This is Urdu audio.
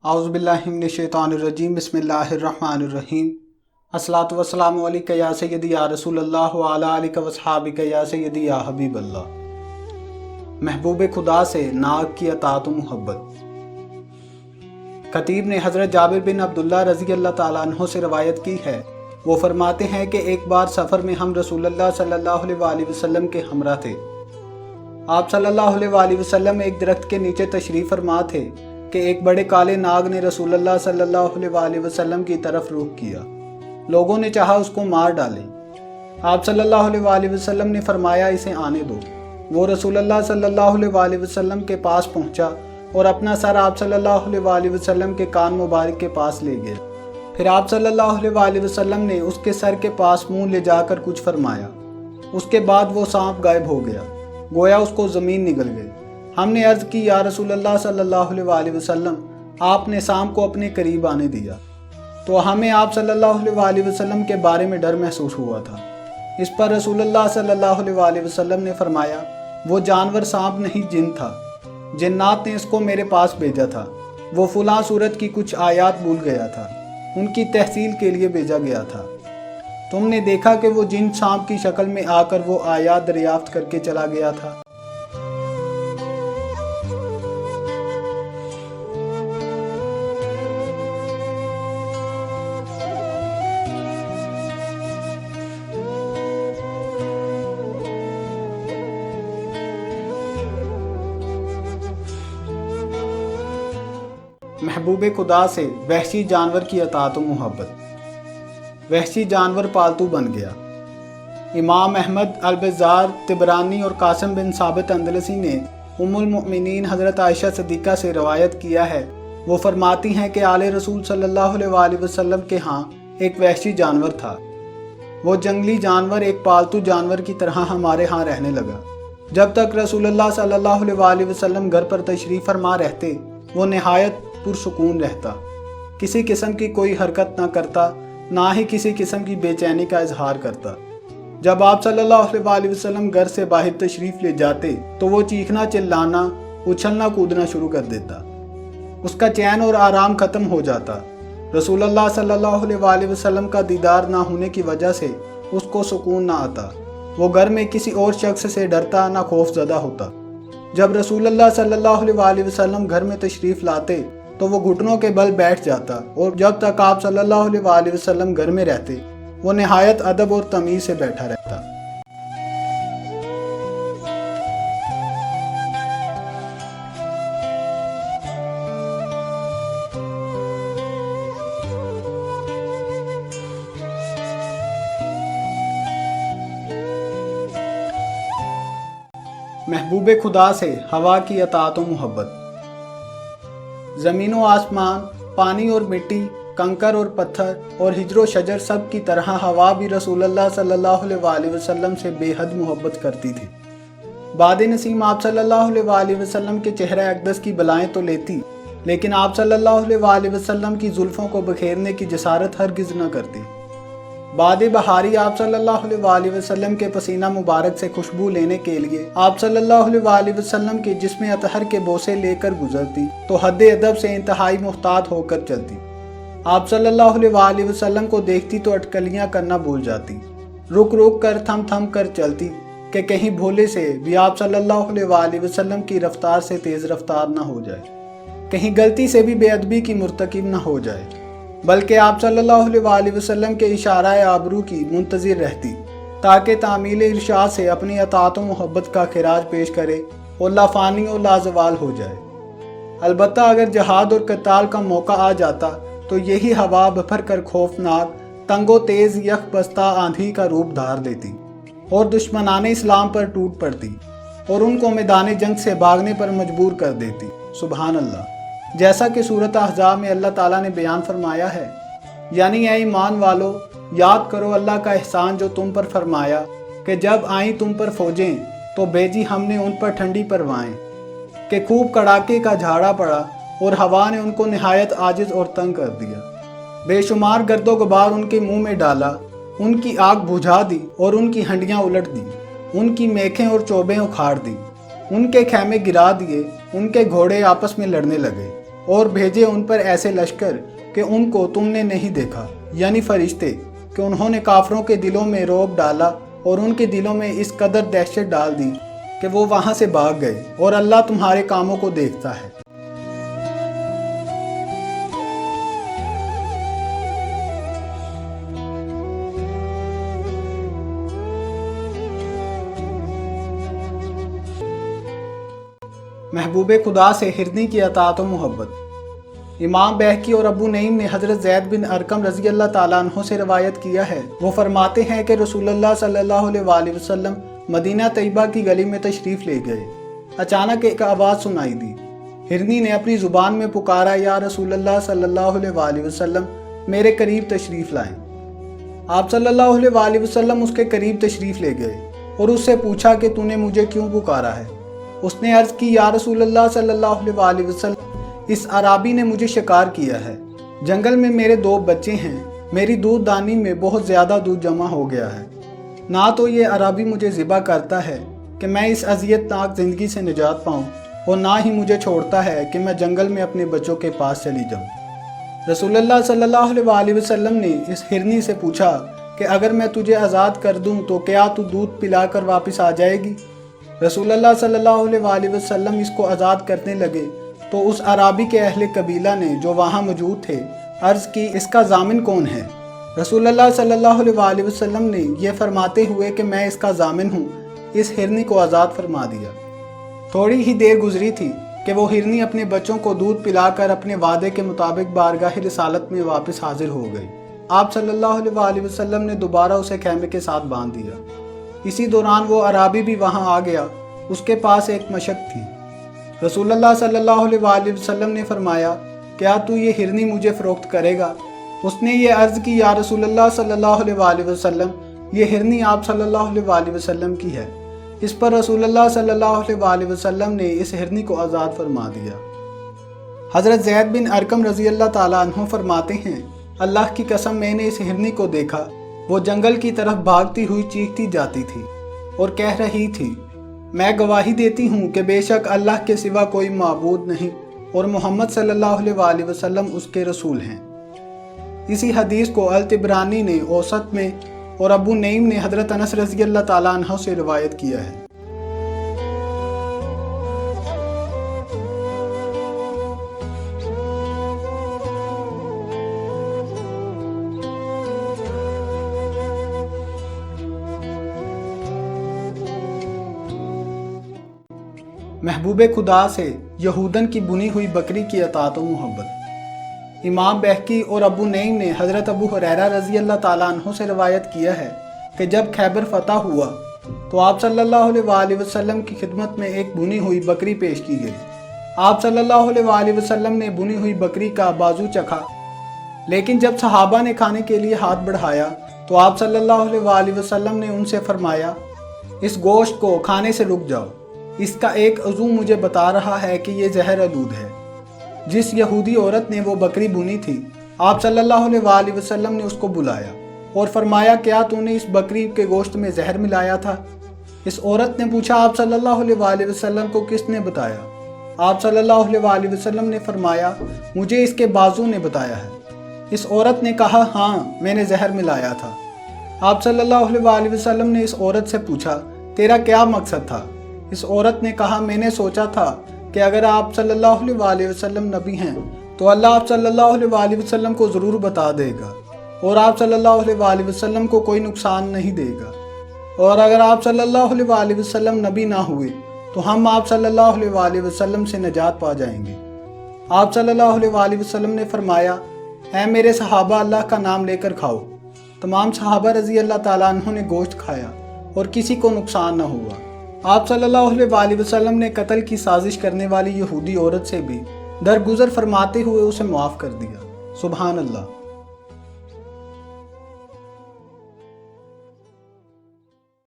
اعوذ باللہ من الشیطان الرجیم بسم اللہ الرحمن الرحیم الصلاۃ والسلام علیک یا سیدی یا رسول اللہ وعلی آلک واصحابک یا سیدی یا حبیب اللہ۔ محبوب خدا سے ناک کی اطاعت و محبت۔ خطیب نے حضرت جابر بن عبداللہ رضی اللہ تعالیٰ عنہ سے روایت کی ہے، وہ فرماتے ہیں کہ ایک بار سفر میں ہم رسول اللہ صلی اللہ علیہ وآلہ وسلم کے ہمراہ تھے۔ آپ صلی اللہ علیہ وآلہ وسلم ایک درخت کے نیچے تشریف فرما تھے کہ ایک بڑے کالے ناگ نے رسول اللہ صلی اللہ علیہ وآلہ وسلم کی طرف رخ کیا۔ لوگوں نے چاہا اس کو مار ڈالیں۔ آپ صلی اللہ علیہ وآلہ وسلم نے فرمایا اسے آنے دو۔ وہ رسول اللہ صلی اللہ علیہ وآلہ وسلم کے پاس پہنچا اور اپنا سر آپ صلی اللہ علیہ وآلہ وسلم کے کان مبارک کے پاس لے گیا۔ پھر آپ صلی اللہ علیہ وآلہ وسلم نے اس کے سر کے پاس منہ لے جا کر کچھ فرمایا۔ اس کے بعد وہ سانپ غائب ہو گیا، گویا اس کو زمین نگل گئی۔ ہم نے عرض کی یا رسول اللہ صلی اللہ علیہ وآلہ وسلم، آپ نے سانپ کو اپنے قریب آنے دیا تو ہمیں آپ صلی اللہ علیہ وآلہ وسلم کے بارے میں ڈر محسوس ہوا تھا۔ اس پر رسول اللہ صلی اللہ علیہ وآلہ وسلم نے فرمایا وہ جانور سانپ نہیں جن تھا، جنات نے اس کو میرے پاس بھیجا تھا۔ وہ فلاں سورت کی کچھ آیات بھول گیا تھا، ان کی تحصیل کے لیے بھیجا گیا تھا۔ تم نے دیکھا کہ وہ جن سانپ کی شکل میں آ کر وہ آیات دریافت کر کے چلا گیا تھا۔ محبوب خدا سے وحشی جانور کی اطاعت و محبت۔ وحشی جانور پالتو بن گیا۔ امام احمد، البزار، طبرانی اور قاسم بن ثابت اندلسی نے ام المؤمنین حضرت عائشہ صدیقہ سے روایت کیا ہے، وہ فرماتی ہیں کہ آل رسول صلی اللہ علیہ وآلہ وسلم کے ہاں ایک وحشی جانور تھا۔ وہ جنگلی جانور ایک پالتو جانور کی طرح ہمارے ہاں رہنے لگا۔ جب تک رسول اللہ صلی اللہ علیہ وآلہ وسلم گھر پر تشریف فرما رہتے، وہ نہایت پرسکون رہتا، کسی قسم کی کوئی حرکت نہ کرتا، نہ ہی کسی قسم کی بے چینی کا اظہار کرتا۔ جب آپ صلی اللہ علیہ وآلہ وسلم گھر سے باہر تشریف لے جاتے تو وہ چیخنا، چلانا، اچھلنا کودنا شروع کر دیتا۔ اس کا چین اور آرام ختم ہو جاتا۔ رسول اللہ صلی اللہ علیہ وآلہ وسلم کا دیدار نہ ہونے کی وجہ سے اس کو سکون نہ آتا۔ وہ گھر میں کسی اور شخص سے ڈرتا، نہ خوف زدہ ہوتا۔ جب رسول اللہ صلی اللہ علیہ وآلہ وسلم گھر میں تشریف لاتے تو وہ گھٹنوں کے بل بیٹھ جاتا، اور جب تک آپ صلی اللہ علیہ وآلہ وسلم گھر میں رہتے وہ نہایت ادب اور تمیز سے بیٹھا رہتا۔ محبوب خدا سے ہوا کی اطاعت و محبت۔ زمین و آسمان، پانی اور مٹی، کنکر اور پتھر اور حجر و شجر سب کی طرح ہوا بھی رسول اللہ صلی اللہ علیہ وآلہ وسلم سے بے حد محبت کرتی تھی۔ باد نسیم آپ صلی اللہ علیہ وآلہ وسلم کے چہرہ اقدس کی بلائیں تو لیتی، لیکن آپ صلی اللہ علیہ وآلہ وسلم کی زلفوں کو بکھیرنے کی جسارت ہرگز نہ کرتی۔ باد بہاری آپ صلی اللہ علیہ وآلہ وسلم کے پسینہ مبارک سے خوشبو لینے کے لیے آپ صلی اللہ علیہ وآلہ وسلم کے جسم اطہر کے بوسے لے کر گزرتی تو حد ادب سے انتہائی محتاط ہو کر چلتی۔ آپ صلی اللہ علیہ وآلہ وسلم کو دیکھتی تو اٹکلیاں کرنا بھول جاتی، رک رک کر تھم تھم کر چلتی کہ کہیں بھولے سے بھی آپ صلی اللہ علیہ وآلہ وسلم کی رفتار سے تیز رفتار نہ ہو جائے، کہیں غلطی سے بھی بے ادبی کی مرتکب نہ ہو جائے، بلکہ آپ صلی اللہ علیہ وآلہ وسلم کے اشارہ آبرو کی منتظر رہتی تاکہ تعمیل ارشاد سے اپنی اطاعت و محبت کا خراج پیش کرے اور لافانی و لازوال ہو جائے۔ البتہ اگر جہاد اور قتال کا موقع آ جاتا تو یہی ہوا بپھر کر خوفناک، تنگ و تیز یک بستہ آندھی کا روپ دھار لیتی اور دشمنان اسلام پر ٹوٹ پڑتی اور ان کو میدان جنگ سے بھاگنے پر مجبور کر دیتی۔ سبحان اللہ۔ جیسا کہ سورۃ احزاب میں اللہ تعالیٰ نے بیان فرمایا ہے، یعنی اے ایمان والو، یاد کرو اللہ کا احسان جو تم پر فرمایا کہ جب آئیں تم پر فوجیں تو بھیجی ہم نے ان پر ٹھنڈی پروائیں کہ خوب کڑاکے کا جھاڑا پڑا اور ہوا نے ان کو نہایت عاجز اور تنگ کر دیا۔ بے شمار گرد و غبار ان کے منہ میں ڈالا، ان کی آگ بجھا دی اور ان کی ہنڈیاں الٹ دی، ان کی میخیں اور چوبیں اکھاڑ دی، ان کے خیمے گرا دیے، ان کے گھوڑے آپس میں لڑنے لگے، اور بھیجے ان پر ایسے لشکر کہ ان کو تم نے نہیں دیکھا، یعنی فرشتے، کہ انہوں نے کافروں کے دلوں میں رعب ڈالا اور ان کے دلوں میں اس قدر دہشت ڈال دی کہ وہ وہاں سے بھاگ گئے، اور اللہ تمہارے کاموں کو دیکھتا ہے۔ محبوب خدا سے ہرنی کی اطاعت و محبت۔ امام بہقی اور ابو نعیم نے حضرت زید بن ارقم رضی اللہ تعالیٰ عنہ سے روایت کیا ہے، وہ فرماتے ہیں کہ رسول اللہ صلی اللہ علیہ وآلہ وسلم مدینہ طیبہ کی گلی میں تشریف لے گئے۔ اچانک ایک آواز سنائی دی۔ ہرنی نے اپنی زبان میں پکارا، یا رسول اللہ صلی اللہ علیہ وآلہ وسلم، میرے قریب تشریف لائیں۔ آپ صلی اللہ علیہ وآلہ وسلم اس کے قریب تشریف لے گئے اور اس سے پوچھا کہ تو نے مجھے کیوں پکارا ہے؟ اس نے عرض کی، یا رسول اللہ صلی اللہ علیہ وآلہ وسلم، اس عرابی نے مجھے شکار کیا ہے، جنگل میں میرے 2 بچے ہیں، میری دودھ دانی میں بہت زیادہ دودھ جمع ہو گیا ہے، نہ تو یہ عرابی مجھے ذبح کرتا ہے کہ میں اس اذیت ناک زندگی سے نجات پاؤں، اور نہ ہی مجھے چھوڑتا ہے کہ میں جنگل میں اپنے بچوں کے پاس چلی جاؤں۔ رسول اللہ صلی اللہ علیہ وآلہ وسلم نے اس ہرنی سے پوچھا کہ اگر میں تجھے آزاد کر دوں تو کیا تو دودھ پلا کر واپس آ جائے گی؟ رسول اللہ صلی اللہ علیہ وآلہ وسلم اس کو آزاد کرنے لگے تو اس عرابی کے اہل قبیلہ نے جو وہاں موجود تھے عرض کی، اس کا ضامن کون ہے؟ رسول اللہ صلی اللہ علیہ وآلہ وسلم نے یہ فرماتے ہوئے کہ میں اس کا ضامن ہوں، اس ہرنی کو آزاد فرما دیا۔ تھوڑی ہی دیر گزری تھی کہ وہ ہرنی اپنے بچوں کو دودھ پلا کر اپنے وعدے کے مطابق بارگاہ رسالت میں واپس حاضر ہو گئی۔ آپ صلی اللہ علیہ وآلہ وسلم نے دوبارہ اسے خیمے کے ساتھ باندھ دیا۔ اسی دوران وہ عرابی بھی وہاں آ گیا، اس کے پاس ایک مشک تھی۔ رسول اللہ صلی اللہ علیہ وآلہ وسلم نے فرمایا، کیا تو یہ ہرنی مجھے فروخت کرے گا؟ اس نے یہ عرض کی، یا رسول اللہ صلی اللہ علیہ وآلہ وسلم، یہ ہرنی آپ صلی اللہ علیہ وآلہ وسلم کی ہے۔ اس پر رسول اللہ صلی اللہ علیہ وآلہ وسلم نے اس ہرنی کو آزاد فرما دیا۔ حضرت زید بن ارقم رضی اللہ تعالیٰ عنہ فرماتے ہیں، اللہ کی قسم میں نے اس ہرنی کو دیکھا، وہ جنگل کی طرف بھاگتی ہوئی چیختی جاتی تھی اور کہہ رہی تھی، میں گواہی دیتی ہوں کہ بے شک اللہ کے سوا کوئی معبود نہیں اور محمد صلی اللہ علیہ وآلہ وسلم اس کے رسول ہیں۔ اسی حدیث کو الطبرانی نے اوسط میں اور ابو نعیم نے حضرت انس رضی اللہ تعالیٰ عنہ سے روایت کیا ہے۔ محبوب خدا سے یہودن کی بنی ہوئی بکری کی اطاعت و محبت۔ امام بہقی اور ابو نعیم نے حضرت ابو ہریرہ رضی اللہ تعالیٰ عنہ سے روایت کیا ہے کہ جب خیبر فتح ہوا تو آپ صلی اللہ علیہ وآلہ وسلم کی خدمت میں ایک بنی ہوئی بکری پیش کی گئی۔ آپ صلی اللہ علیہ وآلہ وسلم نے بنی ہوئی بکری کا بازو چکھا، لیکن جب صحابہ نے کھانے کے لیے ہاتھ بڑھایا تو آپ صلی اللہ علیہ وآلہ وسلم نے ان سے فرمایا، اس گوشت کو کھانے سے رک جاؤ، اس کا ایک عضو مجھے بتا رہا ہے کہ یہ زہر آلود ہے۔ جس یہودی عورت نے وہ بکری بنی تھی، آپ صلی اللہ علیہ وآلہ وسلم نے اس کو بلایا اور فرمایا، کیا تو نے اس بکری کے گوشت میں زہر ملایا تھا؟ اس عورت نے پوچھا، آپ صلی اللہ علیہ وآلہ وسلم کو کس نے بتایا؟ آپ صلی اللہ علیہ وآلہ وسلم نے فرمایا، مجھے اس کے بازو نے بتایا ہے۔ اس عورت نے کہا، ہاں میں نے زہر ملایا تھا۔ آپ صلی اللہ علیہ وآلہ وسلم نے اس عورت سے پوچھا، تیرا کیا مقصد تھا؟ اس عورت نے کہا، میں نے سوچا تھا کہ اگر آپ صلی اللہ علیہ وآلہ وسلم نبی ہیں تو اللہ آپ صلی اللہ علیہ وآلہ وسلم کو ضرور بتا دے گا اور آپ صلی اللہ علیہ وآلہ وسلم کو کوئی نقصان نہیں دے گا، اور اگر آپ صلی اللہ علیہ وآلہ وسلم نبی نہ ہوئے تو ہم آپ صلی اللہ علیہ وآلہ وسلم سے نجات پا جائیں گے۔ آپ صلی اللہ علیہ وآلہ وسلم نے فرمایا، اے میرے صحابہ، اللہ کا نام لے کر کھاؤ۔ تمام صحابہ رضی اللہ تعالیٰ عنہ نے گوشت کھایا اور کسی کو نقصان نہ ہوا۔ آپ صلی اللہ علیہ وآلہ وسلم نے قتل کی سازش کرنے والی یہودی عورت سے بھی درگزر فرماتے ہوئے اسے معاف کر دیا۔ سبحان اللہ۔